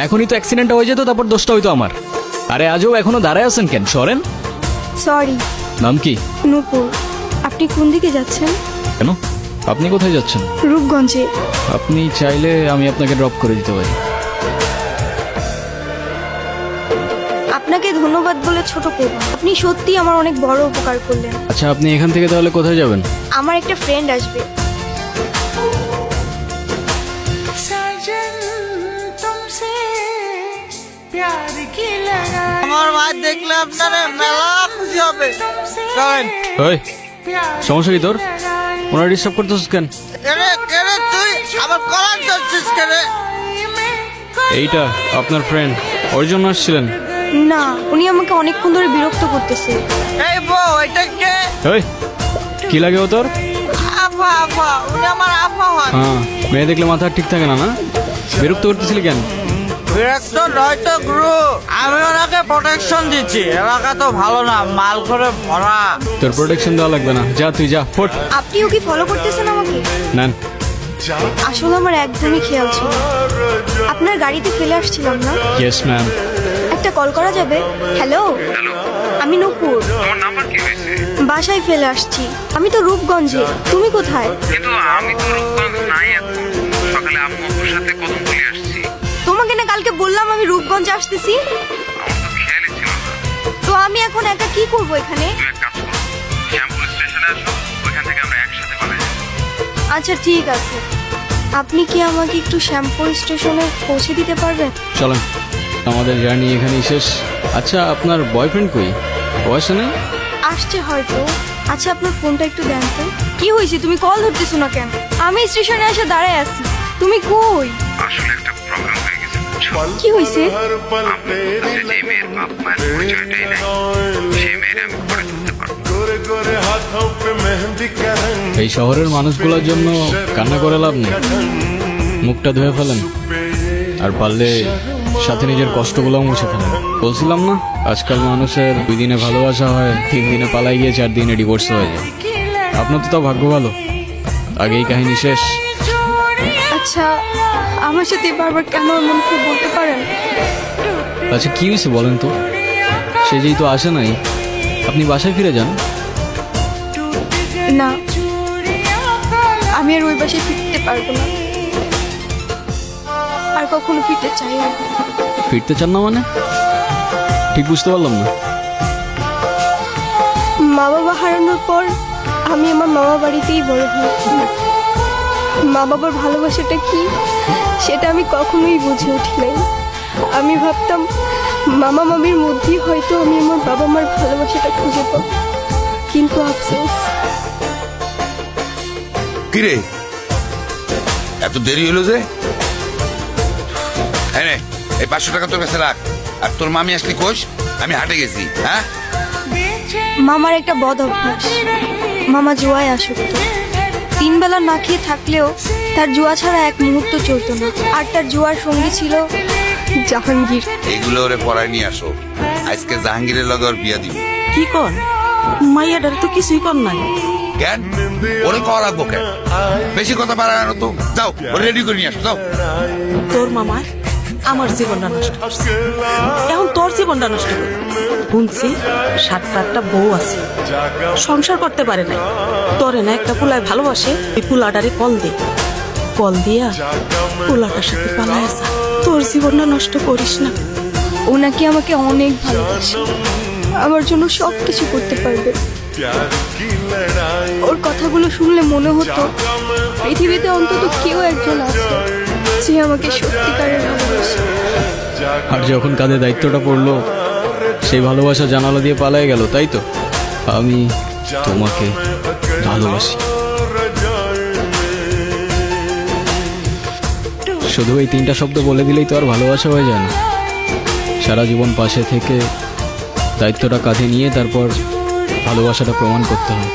এখনই তো অ্যাক্সিডেন্টটা হয়ে যেত, তারপর দোষটা হইতো আমার। আরে আজও এখনো দাঁড়ায় আছেন কেন, সরেন। সরি। নাম কি? নূপুর। আপনি কোন দিকে যাচ্ছেন? কেন, আপনি কোথায় যাচ্ছেন? রূপগঞ্জে। আপনি চাইলে আমি আপনাকে ড্রপ করে দিতে পারি। আপনাকে ধন্যবাদ বলে ছোট করব, আপনি সত্যি আমার অনেক বড় উপকার করলেন। আচ্ছা, আপনি এখান থেকে তাহলে কোথায় যাবেন? আমার একটা ফ্রেন্ড আসবে। আমার মা দেখলে আপনারা মেলা খুশি হবে। ওই, সমস্যা কি তোর? ওনারা ডিস্টার্ব করতেছিস কেন? কেরে কেরে তুই আমার কলার ধরছিস কেরে? এইটা আপনার ফ্রেন্ড, ওর জন্য আসছিলেন? না, উনি আমাকে অনেকক্ষণ ধরে বিরক্ত করতেছে। এই বউ, এটা কে? ওই, কি লাগে ও তোর? আফা আফা, উনি আমার আফা হয়। হ্যাঁ, মেয়ে দেখলে মাথা ঠিক থাকে না, না? বিরক্ত করতেছিলি কেন? বিরক্ত নয়তো গুরু, আমি ওনাকে প্রোটেকশন দিচ্ছি। এলাকা তো ভালো না, মাল করে ভরা। তোর প্রোটেকশন দেওয়া লাগবে না, যা তুই যা, ফোট। আপনিও কি ফলো করতেছেন আমাকে? নেন। আসলে আমার একদমই খেয়াল ছিল না। আপনার গাড়িতে ফেলে আসছিলাম না? Yes ma'am. একটা কল করা যাবে? হ্যালো, আমি নূপুর। তোমার নাম্বার কি হয়েছে? বাসায় ফেলে আসছি। আমি তো রূপগঞ্জে, তুমি কোথায়? কিন্তু আমি তো রূপগঞ্জ নাই এখন। সকালে আম্মু আপুর সাথে কদম বলে আসছি। তোমাকে না কালকে বললাম আমি রূপগঞ্জে আসতেছি। আমার তো খেয়ালই ছিল না। তো আমি এখন একা কি করব এখানে? তুমি এক কাজ করো, শ্যামপুর স্টেশনে আসো, ওইখান থেকে আমরা একসাথে পালাই যাবো। আচ্ছা ঠিক আছে, আপনি কি আমাকে একটু শ্যামপুর স্টেশনে পৌঁছে দিতে পারবেন? চলেন, আমাদের জার্নি এখানেই শেষ। আচ্ছা, আপনার বয়ফ্রেন্ড কই? ও আসে নাই? আসছে হয়তো। আচ্ছা আপনার ফোনটা একটু দেন তো। কি হয়েছে, তুমি কল ধরতেছো না কেন? আমি স্টেশনে এসে দাঁড়ায় আছি, তুমি কই? আসলে একটা প্রবলেম হয়ে গেছে, বুঝছো? কি হয়েছে? আম্মু বলতেছে যে মেয়ের বাপ মায়ের পরিচয়টাই নাই, সেই মেয়ের আমি পরে তুলতে পারবো। এই শহরের মানুষগুলোর জন্য কান্না করে লাভ নেই, মুখটা ধুয়ে ফেলেন, আর পারলে সাথে নিজের কষ্টগুলো মুছে ফেলেন। বলছিলাম না, আজকাল মানুষের 2 দিনে ভালোবাসা হয়, 3 দিনে পালাই গিয়ে 4 দিনে ডিভোর্স হয়ে যায়। আপনার তো তাও ভাগ্য ভালো, আগেই কাহিনী শেষ। আচ্ছা আমার সাথে বারবার কেন এমন করে বলতে পারেন? আচ্ছা কি হয়েছে বলেন তো? সে যেহেতু আসে নাই, আপনি বাসায় ফিরে যান। না, আমি আর ওই বাসায় ফিরতে পারবো না, আর কখনো ফিরতে চাই না। ফিরতে চান না মানে? ঠিক বুঝতে পারলাম না। মা বাবা হারানোর পর আমি আমার মামা বাড়িতেই বড় হয়েছি। মা বাবার ভালোবাসাটা কি সেটা আমি কখনোই বুঝে উঠি নাই। আমি ভাবতাম মামা মামির মধ্যেই হয়তো আমি আমার বাবা মার ভালোবাসাটা খুঁজে পাবো, কিন্তু আফসোস। কিরে, এত দেরি হলো যে? হ্যাঁ, এই 500 টাকা তোর কাছে রাখ। আর তোর মামি আসলে কোষ আমি হাটে গেছি। হ্যাঁ, মামার একটা বদ অভ্যাস, মামা জুয়ায় আসক্ত। 3 বেলা না খেয়ে থাকলেও তার জুয়া ছাড়া এক মুহূর্ত চলতো না। আর তার জুয়ার সঙ্গী ছিল জাহাঙ্গীর। এগুলো ওরে পড়ায় নিয়ে আসো, আজকে জাহাঙ্গীরের লগে ওর বিয়া দিব। কি কর মাইয়াটার তো কিছুই কর নাই। কেন ওরে কওয়া লাগবো কেন? বেশি কথা বাড়ায় না তো। যাও, ওরে রেডি করে নিয়ে আসো, যাও। তোর মামার আমার জীবনটা নষ্ট করছে, এখন তোর জীবনটা নষ্ট করবে। শুনছি 7-8টা বউ আছে, সংসার করতে পারে নাই। তোরে না একটা পুলায় ভালোবাসে, এই পুলাটারে কল দে, কল দিয়া পুলাটার সাথে পালায় আসা। তোর জীবনটা নষ্ট করিস না। ও নাকি আমাকে অনেক ভালোবাসে, আমার জন্য সব কিছু করতে পারবে। ওর কথাগুলো শুনলে মনে হতো পৃথিবীতে অন্তত কেউ একজন আছে যে আমাকে সত্যিকারের ভালোবাসে। আর যখন কাঁধে দায়িত্বটা পড়লো, সেই ভালোবাসা জানালা দিয়ে পালায় গেল, তাই তো? আমি তোমাকে ভালোবাসি। শুধু এই 3টা শব্দ বলে দিলেই তো আর ভালোবাসা হয়ে যায় না। সারা জীবন পাশে থেকে দায়িত্বটা কাঁধে নিয়ে তারপর ভালোবাসাটা প্রমাণ করতে হয়।